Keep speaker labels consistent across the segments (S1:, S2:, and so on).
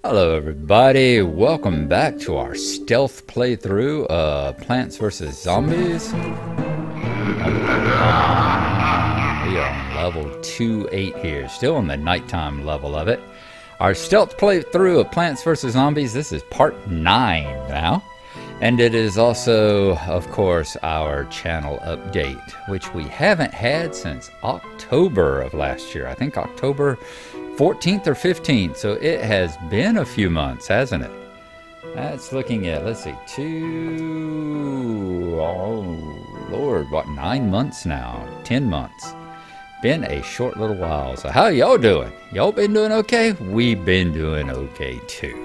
S1: Hello everybody, welcome back to our stealth playthrough of Plants vs. Zombies. We are on level 2-8 here, still on the nighttime level of it. Our stealth playthrough of Plants vs. Zombies, this is part 9 now. And it is also, of course, our channel update, which we haven't had since October of last year. I think October 14th or 15th, so it has been a few months, hasn't it? That's looking at, let's see, oh Lord, what, 9 months now, 10 months. Been a short little while, so how y'all doing? Y'all been doing okay? We've been doing okay too.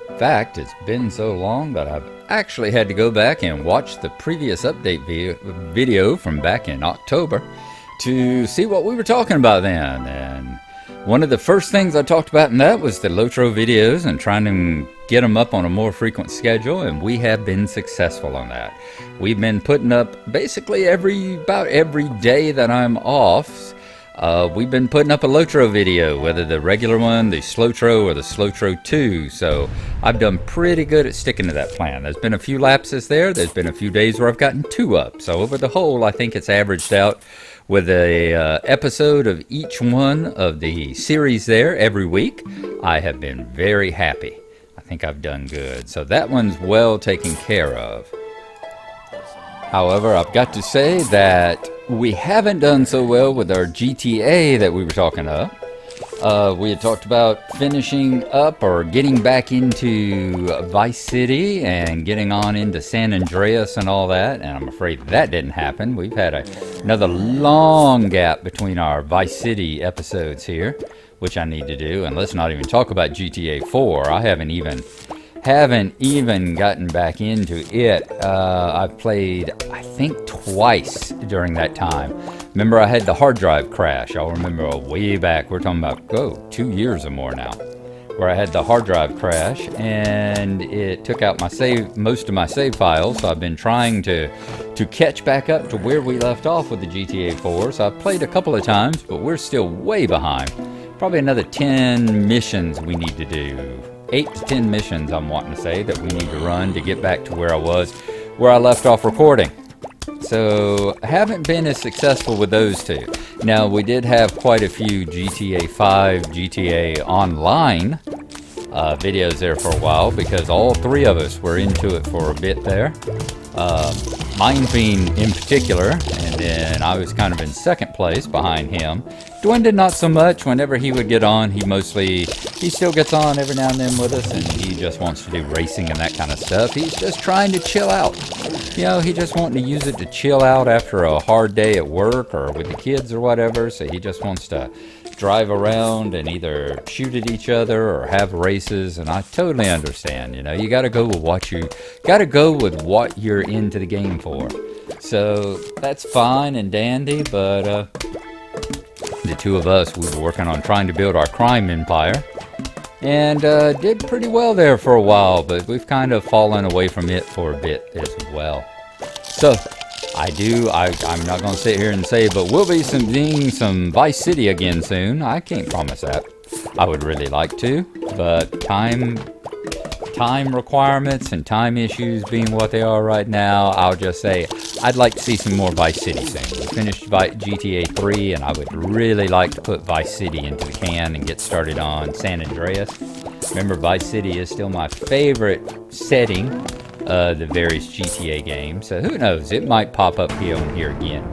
S1: In fact, it's been so long that I've actually had to go back and watch the previous update video from back in October to see what we were talking about then. And one of the first things I talked about in that was the Lotro videos and trying to get them up on a more frequent schedule, and we have been successful on that. We've been putting up basically about every day that I'm off. We've been putting up a Lotro video, whether the regular one, the Slowtro, or the Slowtro 2. So I've done pretty good at sticking to that plan. There's been a few lapses there. There's been a few days where I've gotten 2 up. So over the whole, I think it's averaged out with a episode of each one of the series there every week. I have been very happy. I think I've done good. So that one's well taken care of. However, I've got to say that we haven't done so well with our GTA that we were talking about. We had talked about finishing up or getting back into Vice City and getting on into San Andreas and all that, and I'm afraid that didn't happen. We've had another long gap between our Vice City episodes here, which I need to do, and let's not even talk about GTA 4. I haven't even gotten back into it. I've played, I think, twice during that time. Remember, I had the hard drive crash. I'll remember way back. We're talking about, 2 years or more now, where I had the hard drive crash, and it took out most of my save files. So I've been trying to catch back up to where we left off with the GTA 4. So I've played a couple of times, but we're still way behind. Probably another 10 missions we need to do. 8 to 10 missions, I'm wanting to say, that we need to run to get back to where I left off recording. So I haven't been as successful with those 2. Now, we did have quite a few GTA 5, GTA Online videos there for a while, because all 3 of us were into it for a bit there. Mine being in particular, and then I was kind of in second place behind him. Dwayne not so much. Whenever he would get on, he still gets on every now and then with us, and he just wants to do racing and that kind of stuff. He's just trying to chill out. You know, he just wanting to use it to chill out after a hard day at work or with the kids or whatever, so he just wants to drive around and either shoot at each other or have races, and I totally understand. You know, you got to go with what you're into the game for. So that's fine and dandy, but the 2 of us, we were working on trying to build our crime empire, and did pretty well there for a while, but we've kind of fallen away from it for a bit as well. So I'm not going to sit here and say, but we'll be seeing some Vice City again soon. I can't promise that. I would really like to, but time requirements and time issues being what they are right now, I'll just say I'd like to see some more Vice City soon. We finished GTA 3, and I would really like to put Vice City into the can and get started on San Andreas. Remember, Vice City is still my favorite setting of the various GTA games, so who knows, it might pop up here again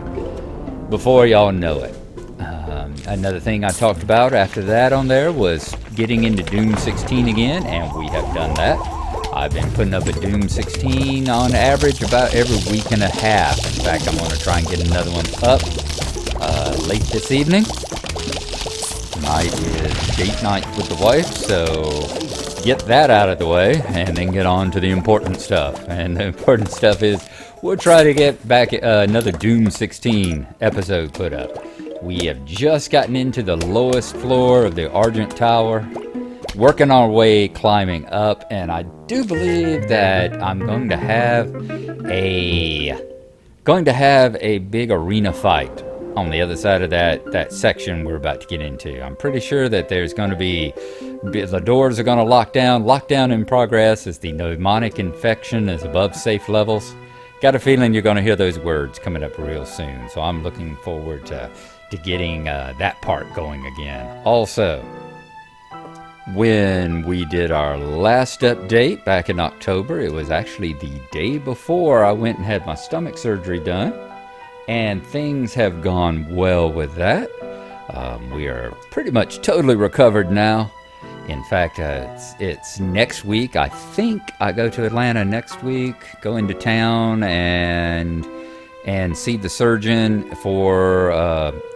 S1: before y'all know it. Another thing I talked about after that on there was getting into Doom 16 again, and we have done that. I've been putting up a Doom 16 on average about every week and a half. In fact, I'm going to try and get another one up late this evening. Tonight is date night with the wife, so get that out of the way and then get on to the important stuff. And the important stuff is we'll try to get back another Doom 16 episode put up. We have just gotten into the lowest floor of the Argent Tower, working our way climbing up, and I do believe that I'm going to have a big arena fight on the other side of that section we're about to get into. I'm pretty sure that there's going to be the doors are going to lock down. Lockdown in progress as the pneumonic infection is above safe levels. Got a feeling you're going to hear those words coming up real soon. So I'm looking forward to getting that part going again. Also, when we did our last update back in October, it was actually the day before I went and had my stomach surgery done. And things have gone well with that. We are pretty much totally recovered now. In fact, it's next week. I think I go to Atlanta next week, go into town and see the surgeon for,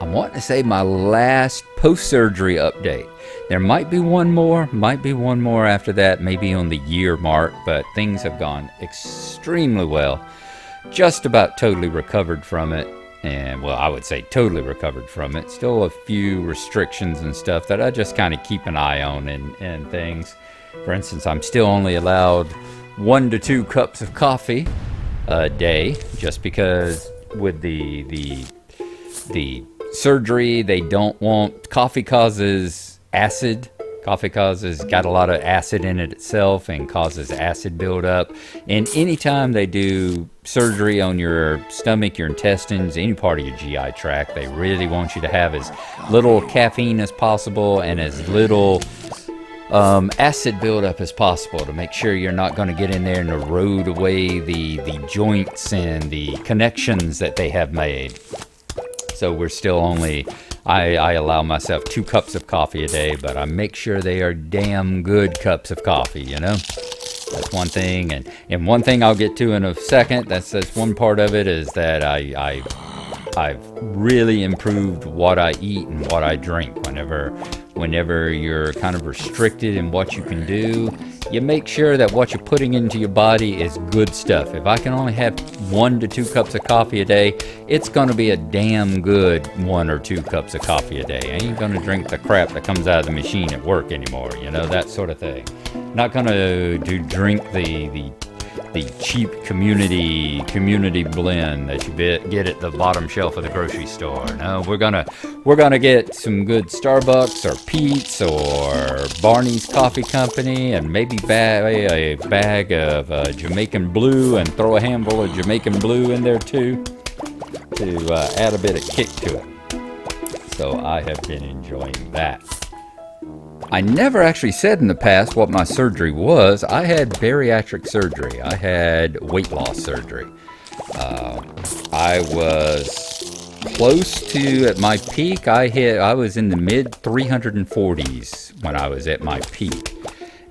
S1: I'm wanting to say my last post-surgery update. There might be one more after that, maybe on the year mark, but things have gone extremely well. Just about totally recovered from it. And, well, I would say totally recovered from it. Still a few restrictions and stuff that I just kind of keep an eye on and things. For instance, I'm still only allowed 1 to 2 cups of coffee a day, just because with the surgery, they don't want, coffee causes acid. Coffee got a lot of acid in it itself and causes acid buildup. And anytime they do surgery on your stomach, your intestines, any part of your GI tract, they really want you to have as little caffeine as possible and as little acid buildup as possible to make sure you're not going to get in there and erode away the joints and the connections that they have made. So we're still only... I allow myself 2 cups of coffee a day, but I make sure they are damn good cups of coffee, you know? That's one thing. And one thing I'll get to in a second, that's one part of it, is that I've really improved what I eat and what I drink. Whenever you're kind of restricted in what you can do, you make sure that what you're putting into your body is good stuff. If I can only have 1 to 2 cups of coffee a day, it's going to be a damn good 1 or 2 cups of coffee a day. I ain't going to drink the crap that comes out of the machine at work anymore, you know, that sort of thing. Not going to drink the cheap community blend that you get at the bottom shelf of the grocery store. No, we're gonna get some good Starbucks or Pete's or Barney's Coffee Company, and maybe a bag of Jamaican Blue, and throw a handful of Jamaican Blue in there too to add a bit of kick to it. So I have been enjoying that. I never actually said in the past what my surgery was. I had bariatric surgery. I had weight loss surgery. I was close to, at my peak, I was in the mid 340s when I was at my peak.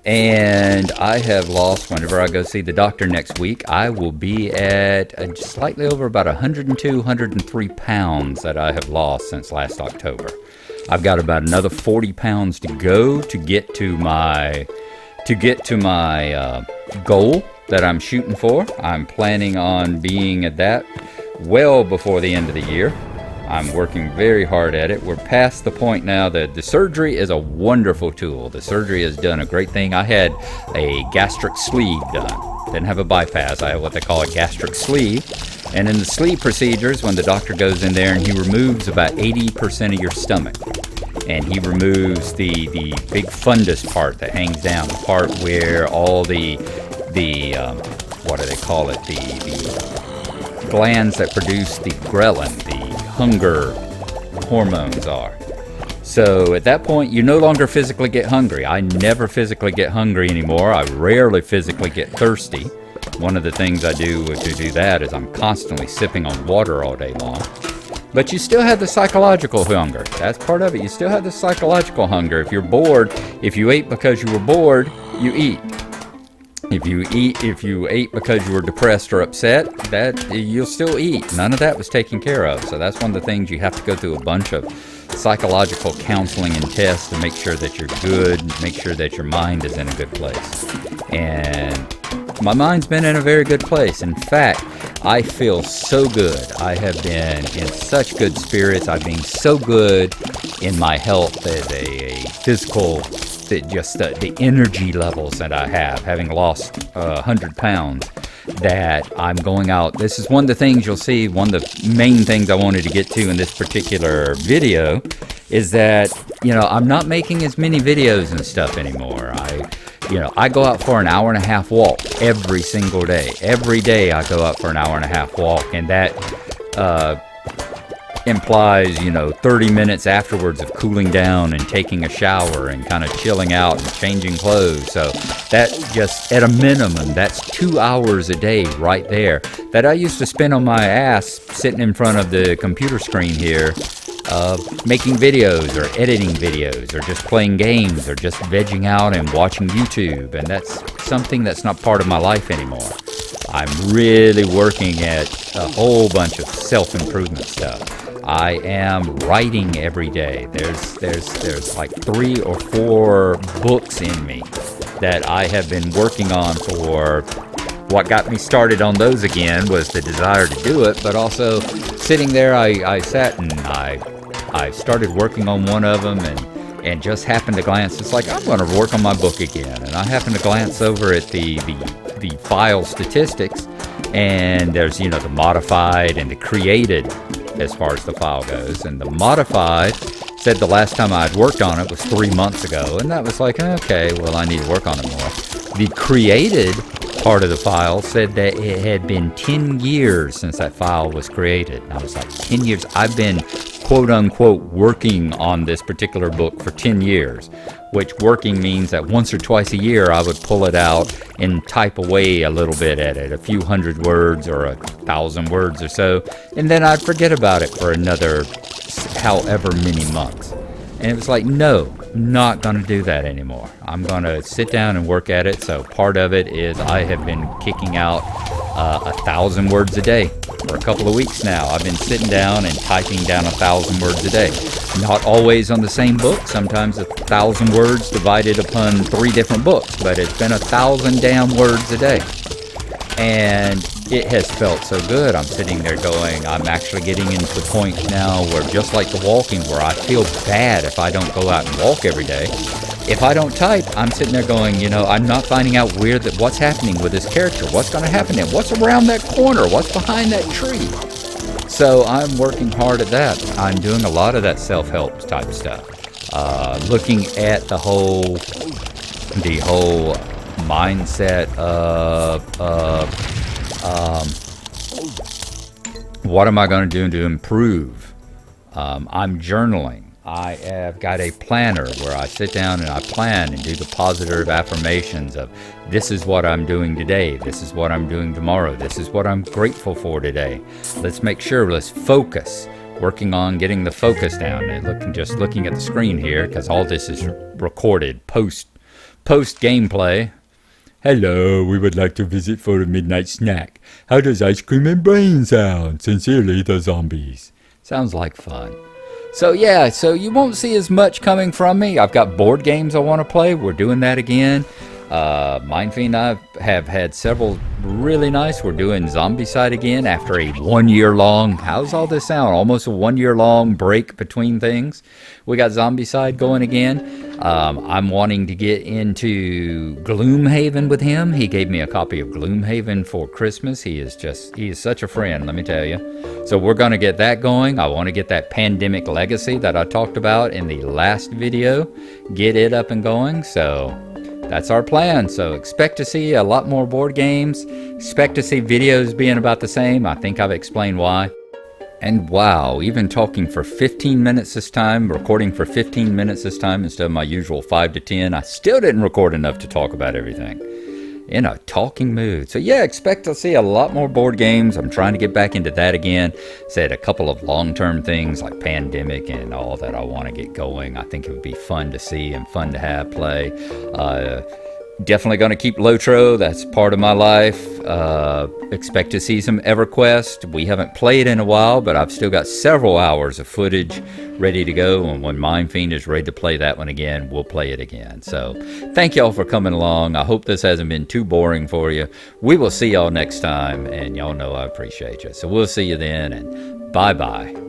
S1: And I have lost, whenever I go see the doctor next week, I will be at slightly over about 102, 103 pounds that I have lost since last October. I've got about another 40 pounds to go to get to my goal that I'm shooting for. I'm planning on being at that well before the end of the year. I'm working very hard at it. We're past the point now that the surgery is a wonderful tool. The surgery has done a great thing. I had a gastric sleeve done. Didn't have a bypass. I have what they call a gastric sleeve. And in the sleeve procedures, when the doctor goes in there and he removes about 80% of your stomach, and he removes the big fundus part that hangs down, the part where all the what do they call it? The glands that produce the ghrelin, the hunger hormones are. So at that point, you no longer physically get hungry. I never physically get hungry anymore. I rarely physically get thirsty. One of the things I do to do that is I'm constantly sipping on water all day long. But you still have the psychological hunger. That's part of it. You still have the psychological hunger. If you're bored, if you ate because you were bored, you eat. If you ate because you were depressed or upset, that you'll still eat. None of that was taken care of. So that's one of the things you have to go through a bunch of psychological counseling and tests to make sure that you're good, make sure that your mind is in a good place. And my mind's been in a very good place. In fact, I feel so good. I have been in such good spirits. I've been so good in my health as a physical, the energy levels that I have, having lost 100 pounds, that I'm going out. This is one of the things you'll see, one of the main things I wanted to get to in this particular video is that, I'm not making as many videos and stuff anymore. I go out for an hour and a half walk every single day. Every day I go out for an hour and a half walk, and that implies 30 minutes afterwards of cooling down and taking a shower and kind of chilling out and changing clothes. So that just at a minimum, that's 2 hours a day right there that I used to spend on my ass sitting in front of the computer screen here, making videos or editing videos or just playing games or just vegging out and watching YouTube. And that's something that's not part of my life anymore. I'm really working at a whole bunch of self-improvement stuff. I am writing every day. There's like 3 or 4 books in me that I have been working on for. What got me started on those again was the desire to do it, but also sitting there, I sat and I started working on one of them and just happened to glance. It's like, I'm going to work on my book again. And I happened to glance over at the file statistics, and there's, the modified and the created as far as the file goes. And the modified said the last time I'd worked on it was 3 months ago. And that was like, okay, well, I need to work on it more. The created part of the file said that it had been 10 years since that file was created. And I was like, 10 years? I've been, quote unquote, working on this particular book for 10 years, which working means that once or twice a year I would pull it out and type away a little bit at it, a few hundred words or 1,000 words or so, and then I'd forget about it for another however many months. And it was like, no, not going to do that anymore. I'm going to sit down and work at it. So part of it is I have been kicking out 1,000 words a day for a couple of weeks now. I've been sitting down and typing down 1,000 words a day. Not always on the same book. Sometimes 1,000 words divided upon 3 different books, but it's been 1,000 damn words a day. And it has felt so good. I'm sitting there going, I'm actually getting into the point now where, just like the walking, where I feel bad if I don't go out and walk every day. If I don't type, I'm sitting there going, I'm not finding out what's happening with this character. What's going to happen to him? What's around that corner? What's behind that tree? So I'm working hard at that. I'm doing a lot of that self-help type stuff. Looking at the whole mindset of what am I going to do to improve? I'm journaling. I have got a planner where I sit down and I plan and do the positive affirmations of, this is what I'm doing today, this is what I'm doing tomorrow, this is what I'm grateful for today. Let's make sure, let's focus. Working on getting the focus down and looking at the screen here, because all this is recorded post gameplay. Hello, we would like to visit for a midnight snack. How does ice cream and brain sound? Sincerely, the zombies. Sounds like fun. So yeah, so you won't see as much coming from me. I've got board games I want to play. We're doing that again. Mindfiend and I have had several really nice. We're doing Zombicide again after a 1 year long, how's all this sound? Almost a 1 year long break between things. We got Zombicide going again. I'm wanting to get into Gloomhaven with him. He gave me a copy of Gloomhaven for Christmas. He is such a friend, let me tell you. So we're going to get that going. I want to get that Pandemic Legacy that I talked about in the last video, get it up and going. So that's our plan. So expect to see a lot more board games. Expect to see videos being about the same. I think I've explained why. And wow, even talking for 15 minutes this time, recording for 15 minutes this time instead of my usual 5 to 10, I still didn't record enough to talk about everything. In a talking mood. So yeah, expect to see a lot more board games. I'm trying to get back into that again. Said a couple of long-term things like Pandemic and all that I want to get going. I think it would be fun to see and fun to have play. Definitely going to keep Lotro. That's part of my life. Expect to see some EverQuest. We haven't played in a while, but I've still got several hours of footage ready to go. And when Mindfiend is ready to play that one again, we'll play it again. So thank y'all for coming along. I hope this hasn't been too boring for you. We will see y'all next time. And y'all know I appreciate you. So we'll see you then. And bye-bye.